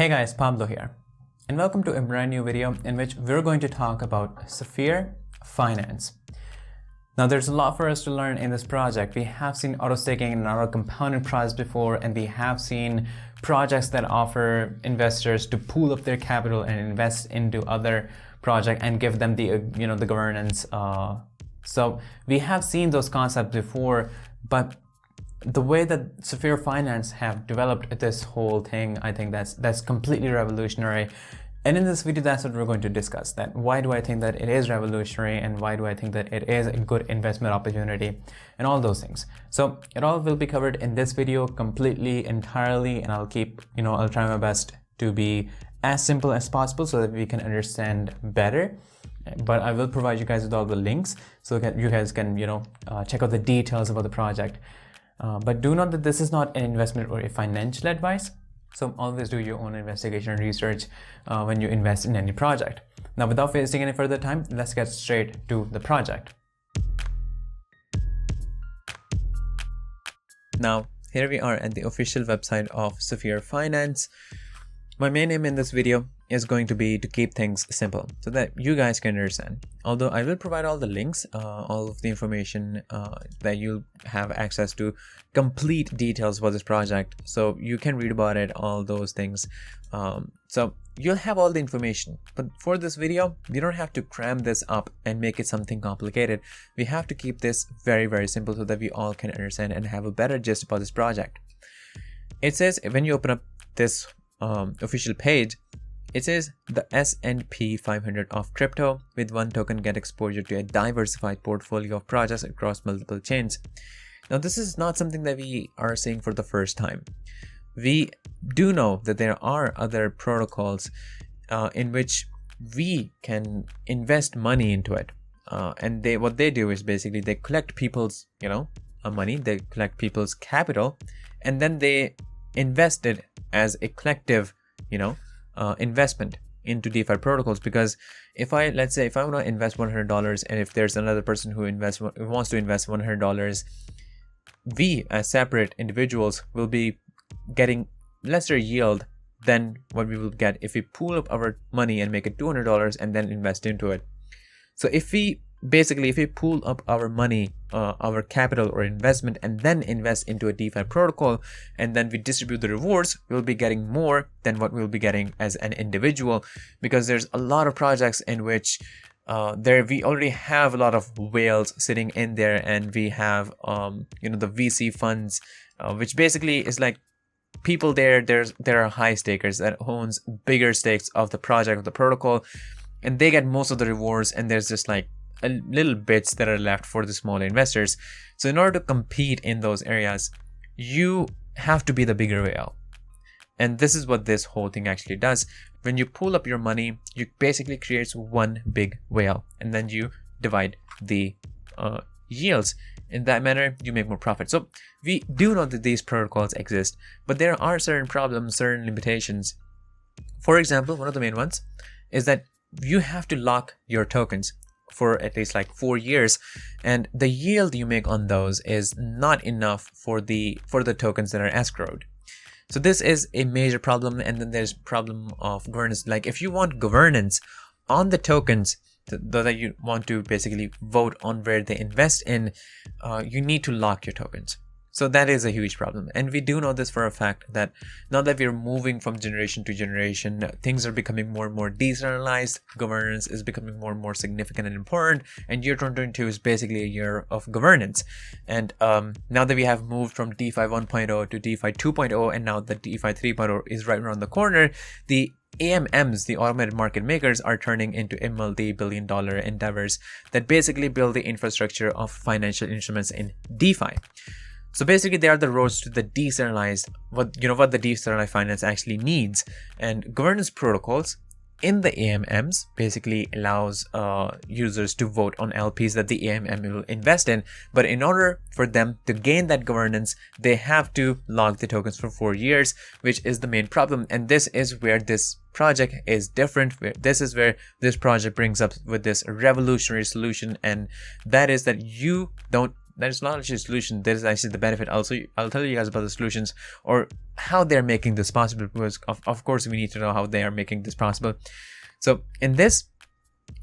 Hey guys, Pablo here, and welcome to a brand new video in which we're going to talk about Sapphire Finance. Now there's a lot for us to learn in this project. We have seen auto staking and auto compounding projects before, and we have seen projects that offer investors to pool up their capital and invest into other projects and give them the the governance. So we have seen those concepts before, but the way that Sapphire Finance have developed this whole thing, I think that's completely revolutionary. And in this video, that's what we're going to discuss. That why do I think that it is revolutionary, and why do I think that it is a good investment opportunity, and all those things. So it all will be covered in this video completely, entirely, and I'll try my best to be as simple as possible so that we can understand better. But I will provide you guys with all the links so that you guys can check out the details about the project. But do note that this is not an investment or a financial advice. So always do your own investigation and research when you invest in any project. Now, without wasting any further time, let's get straight to the project. Now, here we are at the official website of Sapphire Finance. My main aim in this video is going to be to keep things simple so that you guys can understand. Although I will provide all the links, all of the information that you'll have access to, complete details about this project, so you can read about it, all those things. So you'll have all the information. But for this video, we don't have to cram this up and make it something complicated. We have to keep this very, very simple so that we all can understand and have a better gist about this project. It says, when you open up this official page, it says the S&P 500 of crypto. With one token, get exposure to a diversified portfolio of projects across multiple chains. Now, this is not something that we are saying for the first time. We do know that there are other protocols in which we can invest money into it. And what they do is basically they collect people's money, they collect people's capital, and then they invest it as a collective investment into DeFi protocols. Because let's say if I want to invest $100, and if there's another person who wants to invest $100, we as separate individuals will be getting lesser yield than what we will get if we pool up our money and make it $200 and then invest into it. So if we pool up our money, our capital or investment, and then invest into a DeFi protocol, and then we distribute the rewards, we'll be getting more than what we'll be getting as an individual. Because there's a lot of projects in which we already have a lot of whales sitting in there, and we have the VC funds, which basically is like people there are high stakers that owns bigger stakes of the project, of the protocol, and they get most of the rewards, and there's just like a little bits that are left for the small investors. So in order to compete in those areas, you have to be the bigger whale. And this is what this whole thing actually does. When you pool up your money, you basically create one big whale, and then you divide the yields. In that manner, you make more profit. So we do know that these protocols exist, but there are certain problems, certain limitations. For example, one of the main ones is that you have to lock your tokens for at least like 4 years, and the yield you make on those is not enough for the tokens that are escrowed. So this is a major problem. And then there's problem of governance. Like if you want governance on the tokens that you want to basically vote on where they invest in, you need to lock your tokens. So that is a huge problem. And we do know this for a fact, that now that we're moving from generation to generation, things are becoming more and more decentralized. Governance is becoming more and more significant and important. And year 2022 is basically a year of governance. And now that we have moved from DeFi 1.0 to DeFi 2.0, and now that DeFi 3.0 is right around the corner, the AMMs, the automated market makers, are turning into a multi-billion-dollar endeavors that basically build the infrastructure of financial instruments in DeFi. So basically, they are the roads to the decentralized, what the decentralized finance actually needs. And governance protocols in the AMMs basically allows users to vote on LPs that the AMM will invest in. But in order for them to gain that governance, they have to lock the tokens for 4 years, which is the main problem. And this is where this project is different. This is where this project brings up with this revolutionary solution, and that is that you don't there's not actually a solution. There's actually the benefit. Also, I'll tell you guys about the solutions or how they're making this possible, because of course we need to know how they are making this possible. So in this,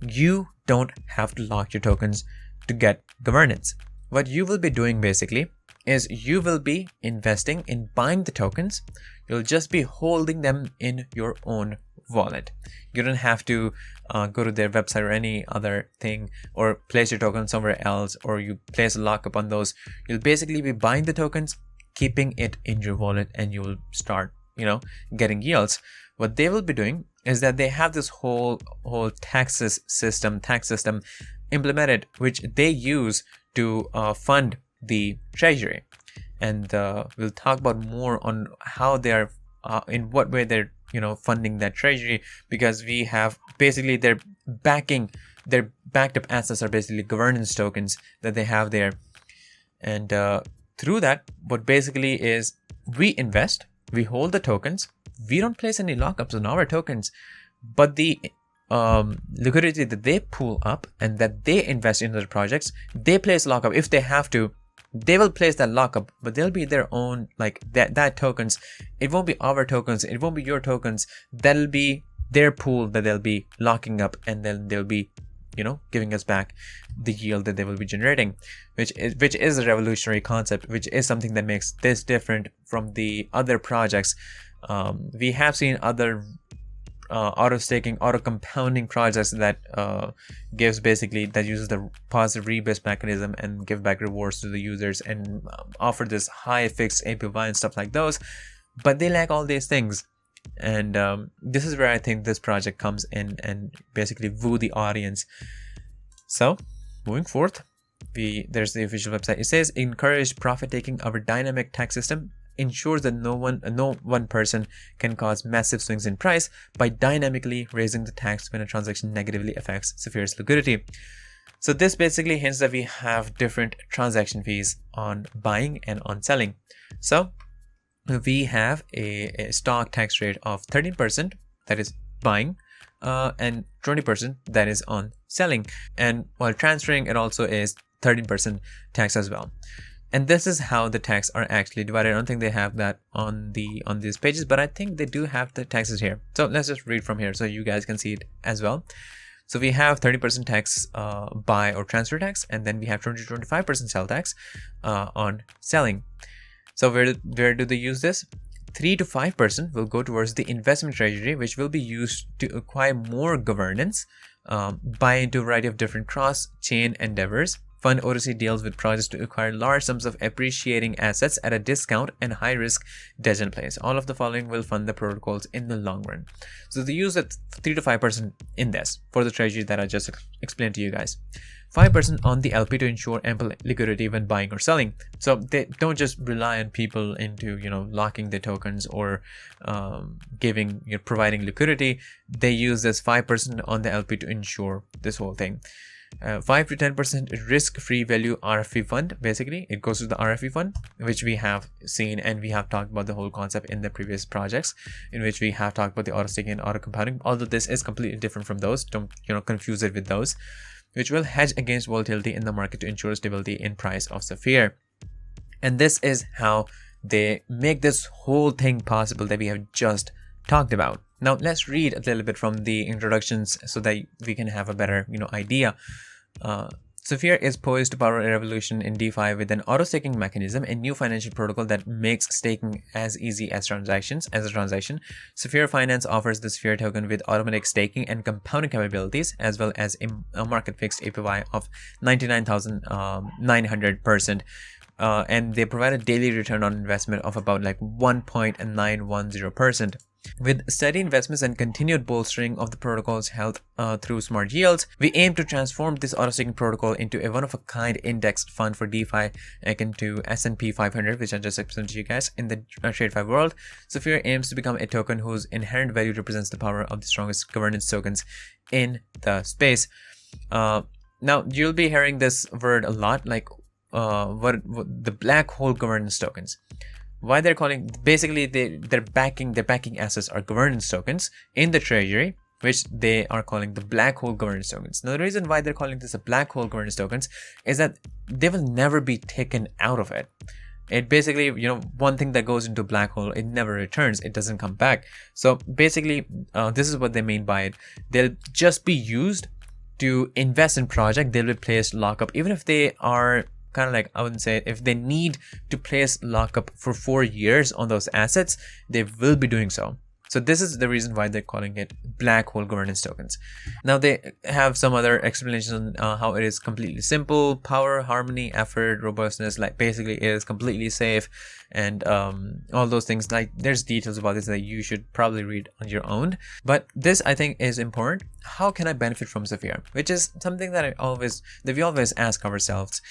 you don't have to lock your tokens to get governance. What you will be doing basically is you will be investing in buying the tokens. You'll just be holding them in your own wallet. You don't have to go to their website or any other thing, or place your token somewhere else, or you place a lockup on those. You'll basically be buying the tokens, keeping it in your wallet, and you will start, getting yields. What they will be doing is that they have this whole tax system implemented, which they use to fund the treasury. And we'll talk about more on how they are, in what way they're funding that treasury, because we have basically their backed up assets are basically governance tokens that they have there. And through that, what basically is, we invest, we hold the tokens, we don't place any lockups on our tokens, but the liquidity that they pull up and that they invest into the projects, they place lockup. If they have to, they will place that lockup, but they'll be their own, like that tokens. It won't be our tokens, it won't be your tokens. That'll be their pool that they'll be locking up, and then they'll be giving us back the yield that they will be generating, which is a revolutionary concept, which is something that makes this different from the other projects. We have seen other auto staking, auto compounding projects that uses the positive rebase mechanism and give back rewards to the users and offer this high fixed APY and stuff like those, but they lack all these things. And this is where I think this project comes in and basically woo the audience. So moving forth, there's the official website. It says, encourage profit taking. Our dynamic tax system ensures that no one person can cause massive swings in price by dynamically raising the tax when a transaction negatively affects Saphir's liquidity. So this basically hints that we have different transaction fees on buying and on selling. So we have a stock tax rate of 13%, that is buying, and 20% that is on selling. And while transferring, it also is 13% tax as well. And this is how the tax are actually divided. I don't think they have that on these pages, but I think they do have the taxes here. So let's just read from here so you guys can see it as well. So we have 30% tax buy or transfer tax, and then we have 20-25% sell tax on selling. So where do they use this? 3 to 5% will go towards the investment treasury, which will be used to acquire more governance, buy into a variety of different cross-chain endeavors, fund OTC deals with projects to acquire large sums of appreciating assets at a discount, and high-risk degener plays. All of the following will fund the protocols in the long run. So they use that 3 to 5% in this for the treasury that I just explained to you guys. 5% on the LP to ensure ample liquidity when buying or selling. So they don't just rely on people into locking the tokens or providing liquidity. They use this 5% on the LP to ensure this whole thing. 5 to 10% risk-free value RFV fund. Basically, it goes to the RFV fund, which we have seen, and we have talked about the whole concept in the previous projects, in which we have talked about the auto staking and auto compounding. Although this is completely different from those, don't confuse it with those. Which will hedge against volatility in the market to ensure stability in price of Saphir. And this is how they make this whole thing possible that we have just talked about. Now let's read a little bit from the introductions so that we can have a better idea. Saphir is poised to power a revolution in DeFi with an auto-staking mechanism, a new financial protocol that makes staking as easy as a transaction. Saphir Finance offers the Saphir token with automatic staking and compounding capabilities, as well as a market-fixed APY of 99,900%. And they provide a daily return on investment of about 1.910%. With steady investments and continued bolstering of the protocol's health through smart yields, we aim to transform this auto-staking protocol into a one-of-a-kind indexed fund for DeFi akin to S&P 500, which I just explained to you guys in the TradeFi world. Saphir aims to become a token whose inherent value represents the power of the strongest governance tokens in the space. Now, you'll be hearing this word a lot, what the black hole governance tokens. Why they're calling, basically their backing assets are governance tokens in the treasury, which they are calling the black hole governance tokens. Now, the reason why they're calling this a black hole governance tokens is that they will never be taken out of it. It basically, one thing that goes into black hole, it never returns. It doesn't come back. So basically, this is what they mean by it. They'll just be used to invest in project. They'll be placed lockup, even if they are kind of like, I wouldn't say, if they need to place lockup for 4 years on those assets, they will be doing so. So this is the reason why they're calling it black hole governance tokens. Now they have some other explanations on how it is completely simple, power, harmony, effort, robustness, like basically it is completely safe, and all those things. Like there's details about this that you should probably read on your own. But this I think is important. How can I benefit from Sapphire? Which is something that we always ask ourselves.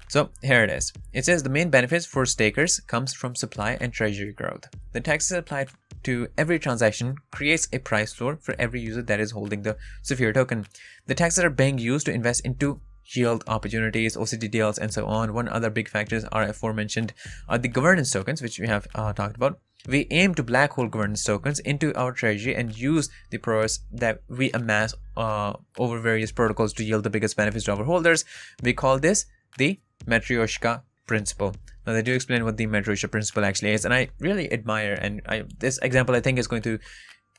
So here it is. It says the main benefits for stakers comes from supply and treasury growth. The taxes applied to every transaction creates a price floor for every user that is holding the Sapphire token. The taxes are being used to invest into yield opportunities, OCD deals, and so on. One other big factors are aforementioned the governance tokens, which we have talked about. We aim to black hole governance tokens into our treasury and use the prowess that we amass over various protocols to yield the biggest benefits to our holders. We call this the Matryoshka principle. Now they do explain what the Matryoshka principle actually is, and I really admire, and this example I think is going to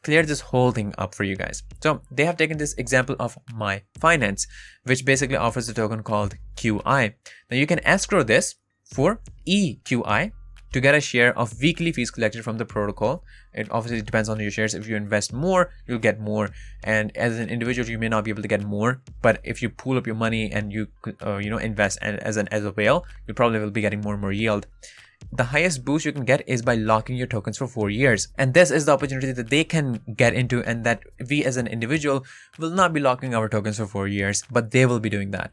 clear this whole thing up for you guys. So they have taken this example of My Finance, which basically offers a token called QI. Now you can escrow this for EQI to get a share of weekly fees collected from the protocol. It obviously depends on your shares. If you invest more, you'll get more, and as an individual you may not be able to get more, but if you pool up your money and you invest as a whale, you probably will be getting more and more yield. The highest boost you can get is by locking your tokens for 4 years, and this is the opportunity that they can get into, and that we as an individual will not be locking our tokens for 4 years, but they will be doing that.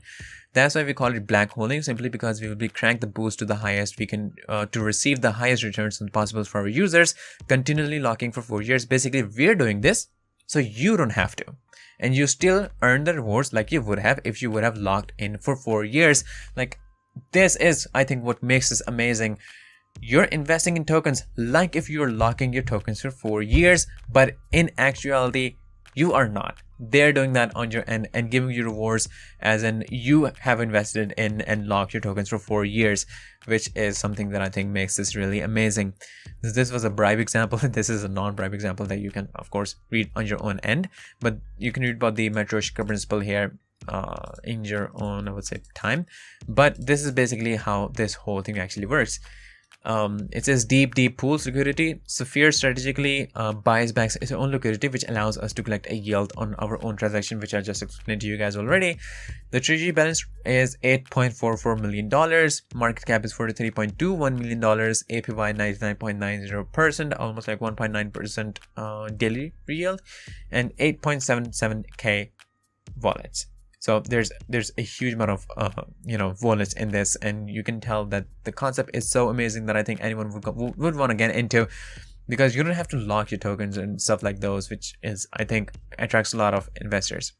That's why we call it black holing, simply because we will be crank the boost to the highest we can to receive the highest returns possible for our users, continually locking for 4 years. Basically, we're doing this so you don't have to, and you still earn the rewards like you would have if you would have locked in for 4 years. Like, this is, I think, what makes this amazing. You're investing in tokens like if you're locking your tokens for 4 years, but in actuality, you are not. They're doing that on your end and giving you rewards as in you have invested in and locked your tokens for 4 years, which is something that I think makes this really amazing. This was a bribe example. This is a non-bribe example that you can, of course, read on your own end, but you can read about the Matryoshka principle here in your own, I would say, time. But this is basically how this whole thing actually works. It says deep pools liquidity. Sapphire strategically buys back its own liquidity, which allows us to collect a yield on our own transaction, which I just explained to you guys already. The treasury balance is $8.44 million. Market cap is $43.21 million. APY 99.90%, almost like 1.9% daily yield, and 8.77k wallets. So there's a huge amount of wallets in this, and you can tell that the concept is so amazing that I think anyone would want to get into, because you don't have to lock your tokens and stuff like those, which is, I think, attracts a lot of investors.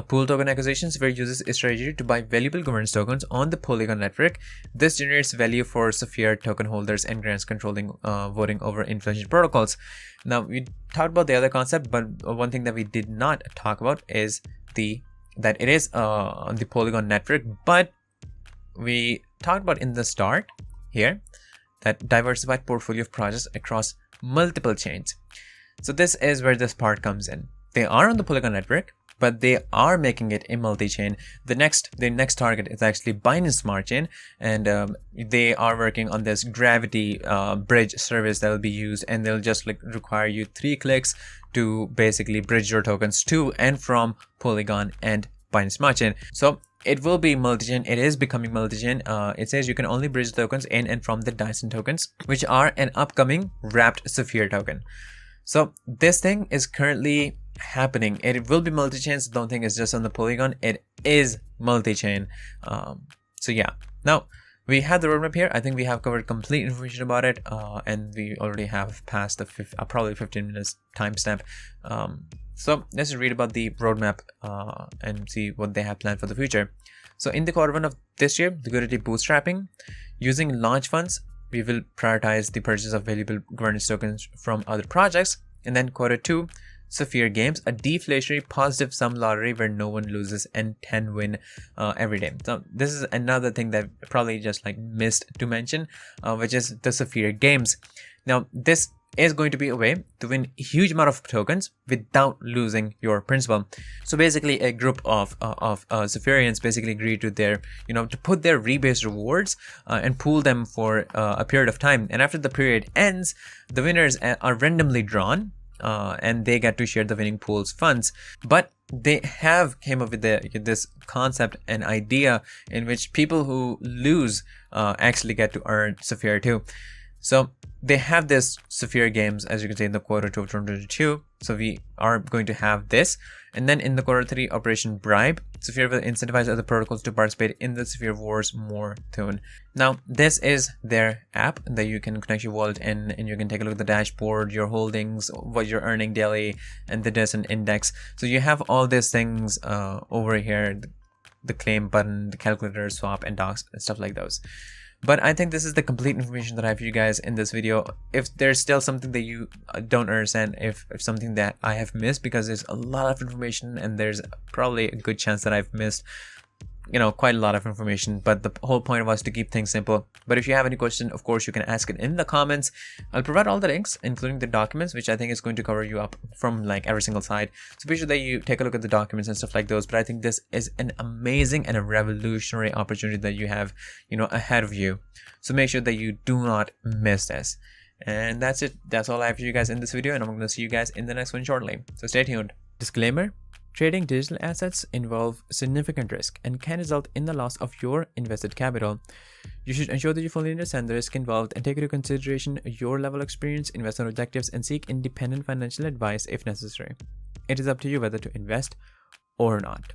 Pool token acquisitions, where uses a strategy to buy valuable governance tokens on the Polygon network. This generates value for Sapphire token holders and grants controlling voting over inflation protocols. Now, we talked about the other concept, but one thing that we did not talk about is that it is on the Polygon network, but we talked about in the start here that diversified portfolio of projects across multiple chains. So this is where this part comes in. They are on the Polygon network, but they are making it a multi-chain. The next target is actually Binance Smart Chain, and they are working on this Gravity bridge service that will be used, and they'll just require you 3 clicks to basically bridge your tokens to and from Polygon and Binance Smart Chain. So it will be multi-chain. It is becoming multi-chain. It says you can only bridge tokens in and from the Dyson tokens, which are an upcoming wrapped Sapphire token. So this thing is currently happening. It will be multi-chain, so don't think it's just on the Polygon. It is multi-chain. So yeah, now we have the roadmap here. I think we have covered complete information about it, and we already have passed the probably 15 minutes timestamp. So let's just read about the roadmap and see what they have planned for the future. So in the Q1 of this year, liquidity bootstrapping. Using launch funds, we will prioritize the purchase of valuable governance tokens from other projects. And then Q2, Sapphire Games, a deflationary positive sum lottery where no one loses and 10 win every day. So this is another thing that probably just like missed to mention, which is the Sapphire Games. Now this is going to be a way to win a huge amount of tokens without losing your principal. So basically a group of Sapphirians basically agreed to their, to put their rebase rewards and pool them for a period of time. And after the period ends, the winners are randomly drawn and they get to share the winning pool's funds. But they have came up with this concept and idea in which people who lose actually get to earn Sapphire too. So they have this Sapphire Games, as you can see, in the quarter 2 of 2022. So we are going to have this. And then in the quarter 3, Operation Bribe, Sapphire will incentivize other protocols to participate in the Sapphire Wars more soon. Now, this is their app that you can connect your wallet in, and you can take a look at the dashboard, your holdings, what you're earning daily, and the DIS and index. So you have all these things over here, the claim button, the calculator, swap, and docs, and stuff like those. But I think this is the complete information that I have for you guys in this video. If there's still something that you don't understand, if something that I have missed, because there's a lot of information and there's probably a good chance that I've missed, quite a lot of information, but the whole point was to keep things simple. But if you have any question, of course, you can ask it in the comments. I'll provide all the links, including the documents, which I think is going to cover you up from like every single side. So be sure that you take a look at the documents and stuff like those. But I think this is an amazing and a revolutionary opportunity that you have, ahead of you. So make sure that you do not miss this. And that's it. That's all I have for you guys in this video, and I'm going to see you guys in the next one shortly. So stay tuned. Disclaimer: trading digital assets involve significant risk and can result in the loss of your invested capital. You should ensure that you fully understand the risk involved and take into consideration your level of experience, investment objectives, and seek independent financial advice if necessary. It is up to you whether to invest or not.